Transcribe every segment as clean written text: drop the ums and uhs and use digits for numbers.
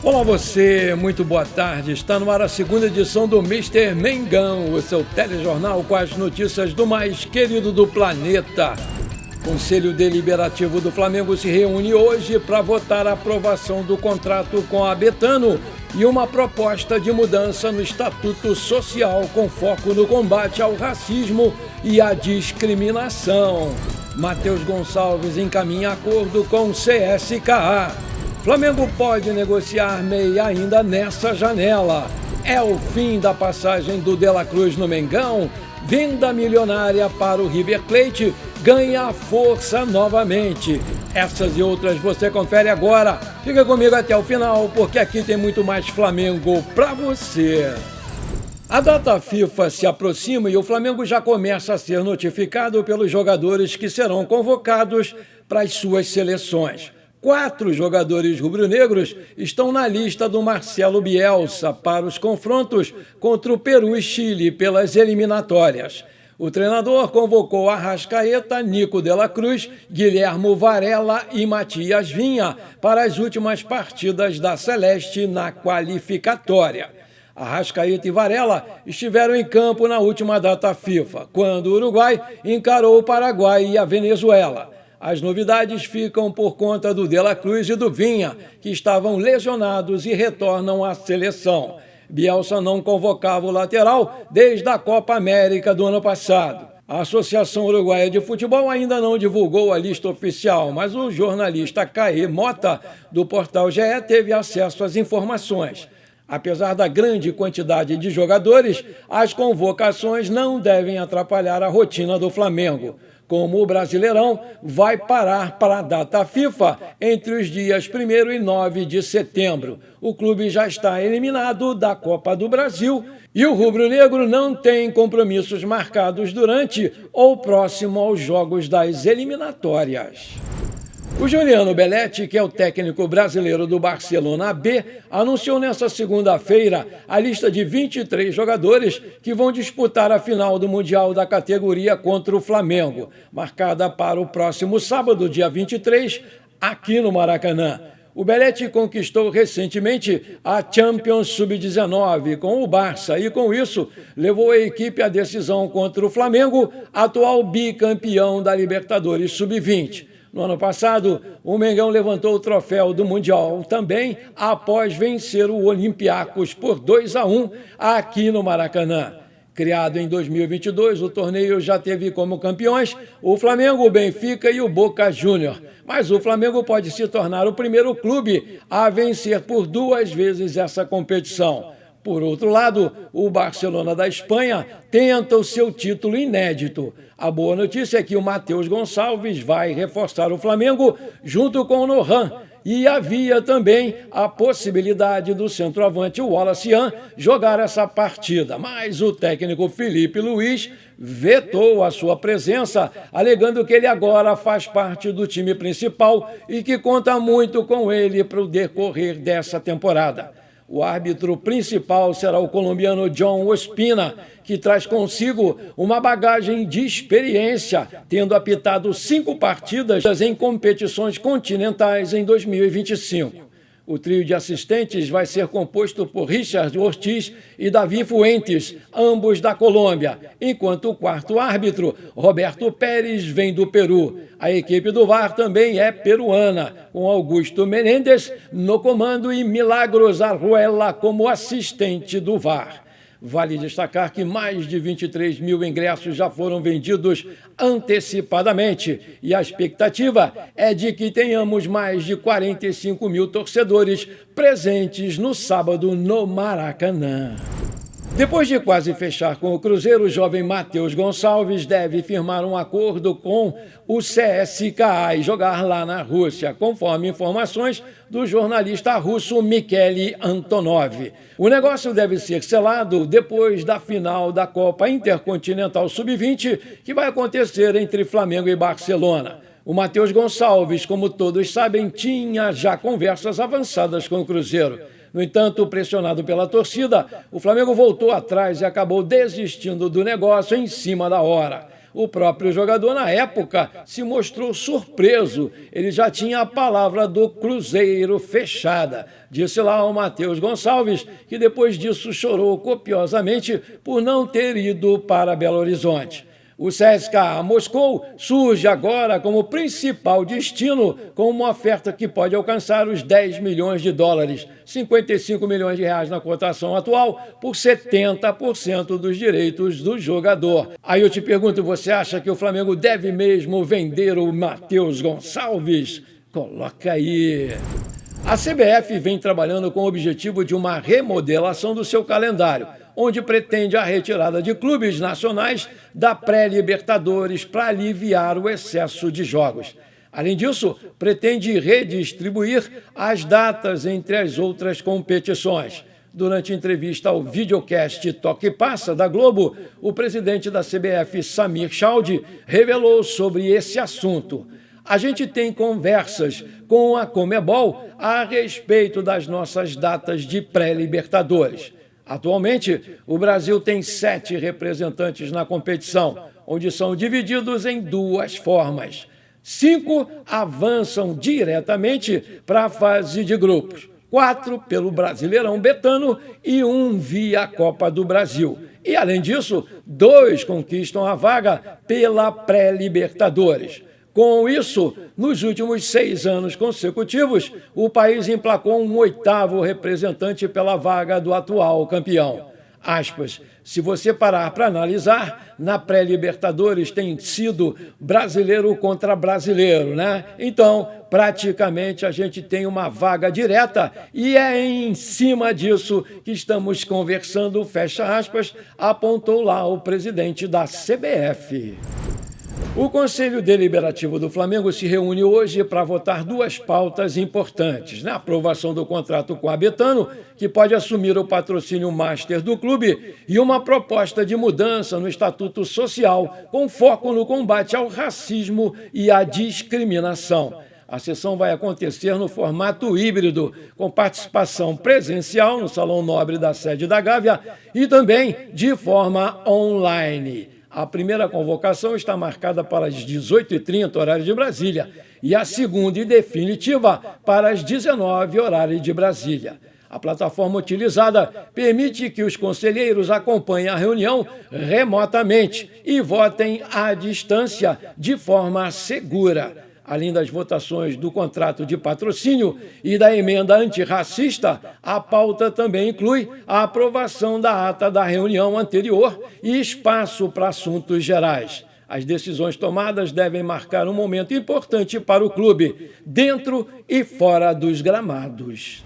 Olá você, muito boa tarde. Está no ar a segunda edição do Mister Mengão, o seu telejornal com as notícias do mais querido do planeta. O Conselho Deliberativo do Flamengo se reúne hoje para votar a aprovação do contrato com a Betano e uma proposta de mudança no Estatuto Social com foco no combate ao racismo e à discriminação. Matheus Gonçalves encaminha acordo com o CSKA. Flamengo pode negociar meia ainda nessa janela. É o fim da passagem do De La Cruz no Mengão. Venda milionária para o River Plate ganha força novamente. Essas e outras você confere agora. Fica comigo até o final, porque aqui tem muito mais Flamengo para você. A data FIFA se aproxima e o Flamengo já começa a ser notificado pelos jogadores que serão convocados para as suas seleções. 4 jogadores rubro-negros estão na lista do Marcelo Bielsa para os confrontos contra o Peru e Chile pelas eliminatórias. O treinador convocou Arrascaeta, Nico de la Cruz, Guilherme Varela e Matias Vinha para as últimas partidas da Celeste na qualificatória. Arrascaeta e Varela estiveram em campo na última data FIFA, quando o Uruguai encarou o Paraguai e a Venezuela. As novidades ficam por conta do De La Cruz e do Vinha, que estavam lesionados e retornam à seleção. Bielsa não convocava o lateral desde a Copa América do ano passado. A Associação Uruguaia de Futebol ainda não divulgou a lista oficial, mas o jornalista Caê Mota, do portal GE, teve acesso às informações. Apesar da grande quantidade de jogadores, as convocações não devem atrapalhar a rotina do Flamengo. Como o Brasileirão vai parar para a data FIFA entre os dias 1º e 9 de setembro. O clube já está eliminado da Copa do Brasil e o rubro-negro não tem compromissos marcados durante ou próximo aos jogos das eliminatórias. O Juliano Belletti, que é o técnico brasileiro do Barcelona B, anunciou nesta segunda-feira a lista de 23 jogadores que vão disputar a final do Mundial da categoria contra o Flamengo, marcada para o próximo sábado, dia 23, aqui no Maracanã. O Belletti conquistou recentemente a Champions Sub-19 com o Barça e, com isso, levou a equipe à decisão contra o Flamengo, atual bicampeão da Libertadores Sub-20. No ano passado, o Mengão levantou o troféu do Mundial também após vencer o Olympiacos por 2-1 aqui no Maracanã. Criado em 2022, o torneio já teve como campeões o Flamengo, o Benfica e o Boca Juniors. Mas o Flamengo pode se tornar o primeiro clube a vencer por 2 vezes essa competição. Por outro lado, o Barcelona da Espanha tenta o seu título inédito. A boa notícia é que o Matheus Gonçalves vai reforçar o Flamengo junto com o Nohan. E havia também a possibilidade do centroavante Wallace Yan jogar essa partida. Mas o técnico Felipe Luiz vetou a sua presença, alegando que ele agora faz parte do time principal e que conta muito com ele para o decorrer dessa temporada. O árbitro principal será o colombiano John Ospina, que traz consigo uma bagagem de experiência, tendo apitado 5 partidas em competições continentais em 2025. O trio de assistentes vai ser composto por Richard Ortiz e Davi Fuentes, ambos da Colômbia, enquanto o quarto árbitro, Roberto Pérez, vem do Peru. A equipe do VAR também é peruana, com Augusto Menéndez no comando e Milagros Arruela como assistente do VAR. Vale destacar que mais de 23 mil ingressos já foram vendidos antecipadamente e a expectativa é de que tenhamos mais de 45 mil torcedores presentes no sábado no Maracanã. Depois de quase fechar com o Cruzeiro, o jovem Matheus Gonçalves deve firmar um acordo com o CSKA e jogar lá na Rússia, conforme informações do jornalista russo Michele Antonov. O negócio deve ser selado depois da final da Copa Intercontinental Sub-20, que vai acontecer entre Flamengo e Barcelona. O Matheus Gonçalves, como todos sabem, tinha já conversas avançadas com o Cruzeiro. No entanto, pressionado pela torcida, o Flamengo voltou atrás e acabou desistindo do negócio em cima da hora. O próprio jogador, na época, se mostrou surpreso. Ele já tinha a palavra do Cruzeiro fechada. Disse lá o Matheus Gonçalves, que depois disso chorou copiosamente por não ter ido para Belo Horizonte. O CSKA Moscou surge agora como principal destino, com uma oferta que pode alcançar os 10 milhões de dólares, 55 milhões de reais na cotação atual, por 70% dos direitos do jogador. Aí eu te pergunto, você acha que o Flamengo deve mesmo vender o Matheus Gonçalves? Coloca aí. A CBF vem trabalhando com o objetivo de uma remodelação do seu calendário, onde pretende a retirada de clubes nacionais da pré-Libertadores para aliviar o excesso de jogos. Além disso, pretende redistribuir as datas entre as outras competições. Durante entrevista ao videocast Toque e Passa da Globo, o presidente da CBF, Samir Chaudhry, revelou sobre esse assunto. A gente tem conversas com a Conmebol a respeito das nossas datas de pré-Libertadores. Atualmente, o Brasil tem 7 representantes na competição, onde são divididos em 2 formas. 5 avançam diretamente para a fase de grupos, 4 pelo Brasileirão Betano e 1 via Copa do Brasil. E, além disso, 2 conquistam a vaga pela pré-Libertadores. Com isso, nos últimos 6 anos consecutivos, o país emplacou um 8º representante pela vaga do atual campeão. Aspas, se você parar para analisar, na pré-Libertadores tem sido brasileiro contra brasileiro, né? Então, praticamente a gente tem uma vaga direta e é em cima disso que estamos conversando, fecha aspas, apontou lá o presidente da CBF. O Conselho Deliberativo do Flamengo se reúne hoje para votar 2 pautas importantes. Na aprovação do contrato com a Betano, que pode assumir o patrocínio master do clube, e uma proposta de mudança no Estatuto Social, com foco no combate ao racismo e à discriminação. A sessão vai acontecer no formato híbrido, com participação presencial no Salão Nobre da sede da Gávea e também de forma online. A primeira convocação está marcada para as 18h30, horário de Brasília, e a segunda e definitiva para as 19h, horário de Brasília. A plataforma utilizada permite que os conselheiros acompanhem a reunião remotamente e votem à distância de forma segura. Além das votações do contrato de patrocínio e da emenda antirracista, a pauta também inclui a aprovação da ata da reunião anterior e espaço para assuntos gerais. As decisões tomadas devem marcar um momento importante para o clube, dentro e fora dos gramados.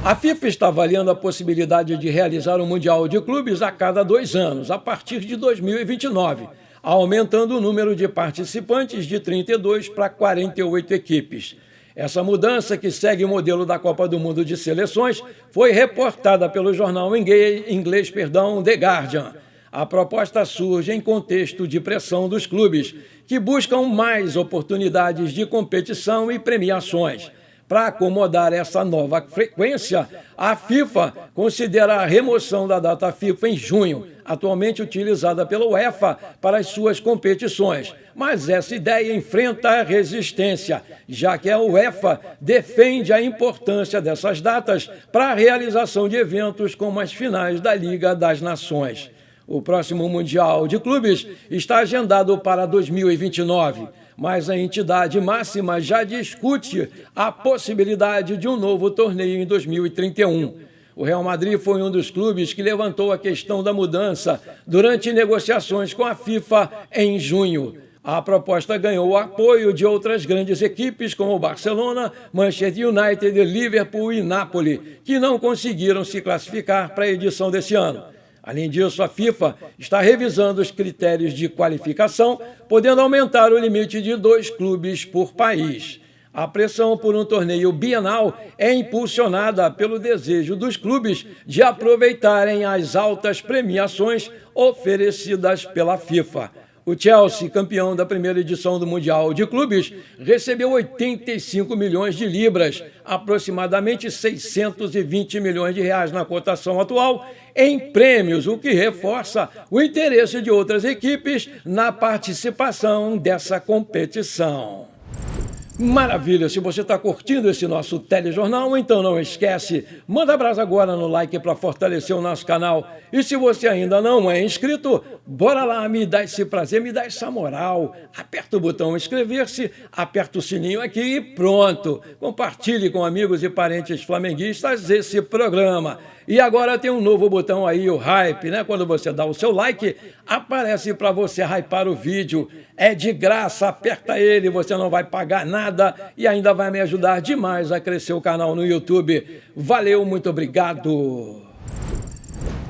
A FIFA está avaliando a possibilidade de realizar um Mundial de Clubes a cada 2 anos, a partir de 2029. Aumentando o número de participantes de 32 para 48 equipes. Essa mudança, que segue o modelo da Copa do Mundo de Seleções, foi reportada pelo jornal inglês The Guardian. A proposta surge em contexto de pressão dos clubes, que buscam mais oportunidades de competição e premiações. Para acomodar essa nova frequência, a FIFA considera a remoção da data FIFA em junho, atualmente utilizada pela UEFA para as suas competições. Mas essa ideia enfrenta resistência, já que a UEFA defende a importância dessas datas para a realização de eventos como as finais da Liga das Nações. O próximo Mundial de Clubes está agendado para 2029. Mas a entidade máxima já discute a possibilidade de um novo torneio em 2031. O Real Madrid foi um dos clubes que levantou a questão da mudança durante negociações com a FIFA em junho. A proposta ganhou o apoio de outras grandes equipes como Barcelona, Manchester United, Liverpool e Napoli, que não conseguiram se classificar para a edição desse ano. Além disso, a FIFA está revisando os critérios de qualificação, podendo aumentar o limite de 2 clubes por país. A pressão por um torneio bienal é impulsionada pelo desejo dos clubes de aproveitarem as altas premiações oferecidas pela FIFA. O Chelsea, campeão da primeira edição do Mundial de Clubes, recebeu 85 milhões de libras, aproximadamente 620 milhões de reais na cotação atual, em prêmios, o que reforça o interesse de outras equipes na participação dessa competição. Maravilha! Se você está curtindo esse nosso telejornal, então não esquece, manda abraço agora no like para fortalecer o nosso canal. E se você ainda não é inscrito, bora lá, me dá esse prazer, me dá essa moral. Aperta o botão inscrever-se, aperta o sininho aqui e pronto. Compartilhe com amigos e parentes flamenguistas esse programa. E agora tem um novo botão aí, o hype, né? Quando você dá o seu like, aparece para você hypar o vídeo. É de graça, aperta ele, você não vai pagar nada e ainda vai me ajudar demais a crescer o canal no YouTube. Valeu, muito obrigado!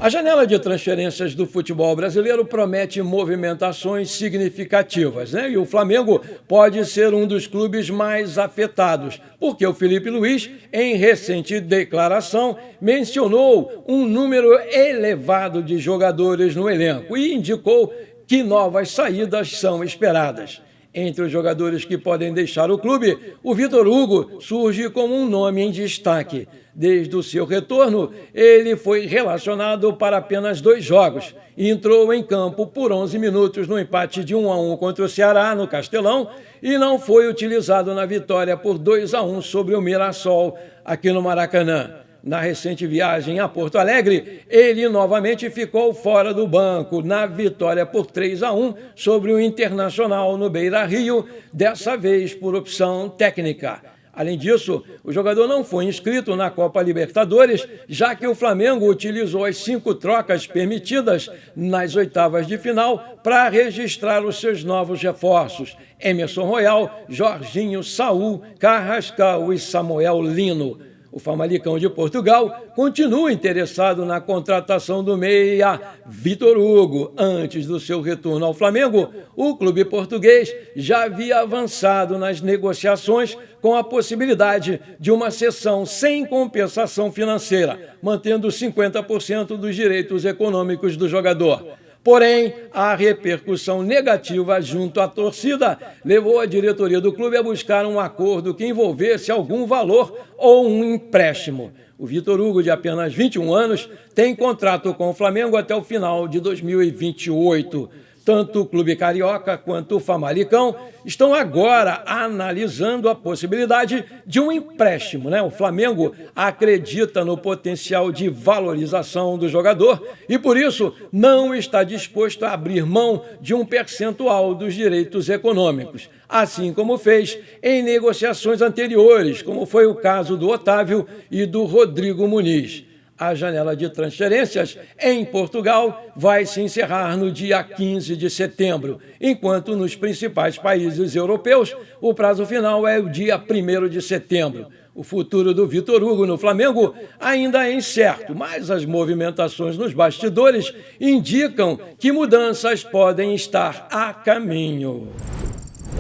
A janela de transferências do futebol brasileiro promete movimentações significativas, né? E o Flamengo pode ser um dos clubes mais afetados, porque o Felipe Luiz, em recente declaração, mencionou um número elevado de jogadores no elenco e indicou que novas saídas são esperadas. Entre os jogadores que podem deixar o clube, o Vitor Hugo surge como um nome em destaque. Desde o seu retorno, ele foi relacionado para apenas 2 jogos e entrou em campo por 11 minutos no empate de 1-1 contra o Ceará, no Castelão, e não foi utilizado na vitória por 2-1 sobre o Mirassol, aqui no Maracanã. Na recente viagem a Porto Alegre, ele novamente ficou fora do banco na vitória por 3-1 sobre o Internacional no Beira-Rio, dessa vez por opção técnica. Além disso, o jogador não foi inscrito na Copa Libertadores, já que o Flamengo utilizou as 5 trocas permitidas nas oitavas de final para registrar os seus novos reforços: Emerson Royal, Jorginho, Saul, Carrascal e Samuel Lino. O Famalicão de Portugal continua interessado na contratação do meia Vitor Hugo. Antes do seu retorno ao Flamengo, o clube português já havia avançado nas negociações com a possibilidade de uma cessão sem compensação financeira, mantendo 50% dos direitos econômicos do jogador. Porém, a repercussão negativa junto à torcida levou a diretoria do clube a buscar um acordo que envolvesse algum valor ou um empréstimo. O Vitor Hugo, de apenas 21 anos, tem contrato com o Flamengo até o final de 2028. Tanto o clube carioca quanto o Famalicão estão agora analisando a possibilidade de um empréstimo, né? O Flamengo acredita no potencial de valorização do jogador e, por isso, não está disposto a abrir mão de um percentual dos direitos econômicos, assim como fez em negociações anteriores, como foi o caso do Otávio e do Rodrigo Muniz. A janela de transferências em Portugal vai se encerrar no dia 15 de setembro, enquanto nos principais países europeus o prazo final é o dia 1º de setembro. O futuro do Vitor Hugo no Flamengo ainda é incerto, mas as movimentações nos bastidores indicam que mudanças podem estar a caminho.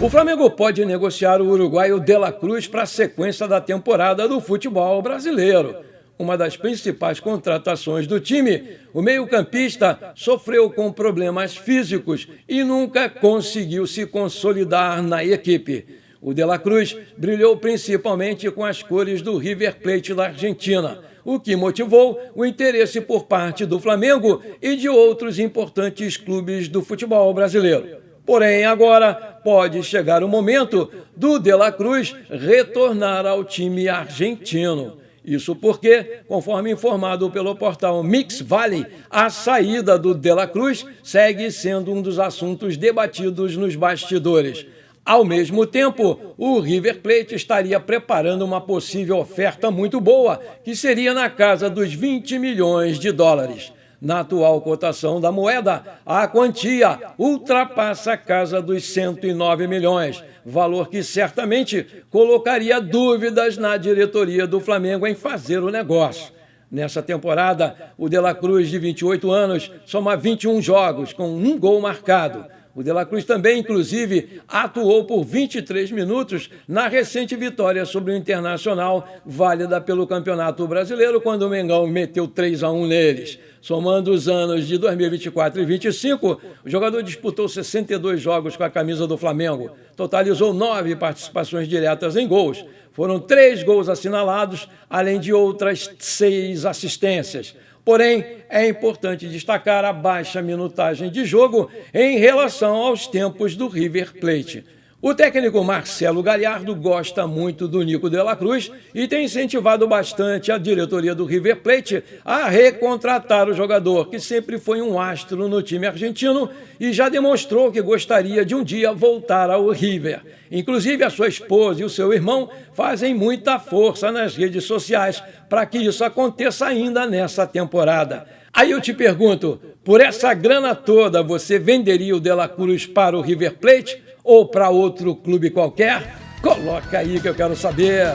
O Flamengo pode negociar o uruguaio De La Cruz para a sequência da temporada do futebol brasileiro. Uma das principais contratações do time, o meio-campista sofreu com problemas físicos e nunca conseguiu se consolidar na equipe. O De La Cruz brilhou principalmente com as cores do River Plate da Argentina, o que motivou o interesse por parte do Flamengo e de outros importantes clubes do futebol brasileiro. Porém, agora pode chegar o momento do De La Cruz retornar ao time argentino. Isso porque, conforme informado pelo portal Mix Valley, a saída do De La Cruz segue sendo um dos assuntos debatidos nos bastidores. Ao mesmo tempo, o River Plate estaria preparando uma possível oferta muito boa, que seria na casa dos 20 milhões de dólares. Na atual cotação da moeda, a quantia ultrapassa a casa dos 109 milhões, valor que certamente colocaria dúvidas na diretoria do Flamengo em fazer o negócio. Nessa temporada, o De La Cruz, de 28 anos, soma 21 jogos, com 1 gol marcado. O De La Cruz também, inclusive, atuou por 23 minutos na recente vitória sobre o Internacional, válida pelo Campeonato Brasileiro, quando o Mengão meteu 3-1 neles. Somando os anos de 2024 e 2025, o jogador disputou 62 jogos com a camisa do Flamengo, totalizou 9 participações diretas em gols. Foram 3 gols assinalados, além de outras 6 assistências. Porém, é importante destacar a baixa minutagem de jogo em relação aos tempos do River Plate. O técnico Marcelo Galhardo gosta muito do Nico de la Cruz e tem incentivado bastante a diretoria do River Plate a recontratar o jogador, que sempre foi um astro no time argentino e já demonstrou que gostaria de um dia voltar ao River. Inclusive, a sua esposa e o seu irmão fazem muita força nas redes sociais para que isso aconteça ainda nessa temporada. Aí eu te pergunto, por essa grana toda, você venderia o De La Cruz para o River Plate ou para outro clube qualquer? Coloca aí que eu quero saber.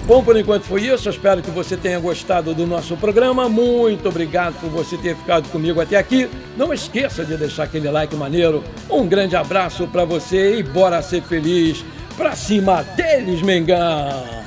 Bom, por enquanto foi isso. Eu espero que você tenha gostado do nosso programa. Muito obrigado por você ter ficado comigo até aqui. Não esqueça de deixar aquele like maneiro. Um grande abraço para você e bora ser feliz. Pra cima deles, Mengão!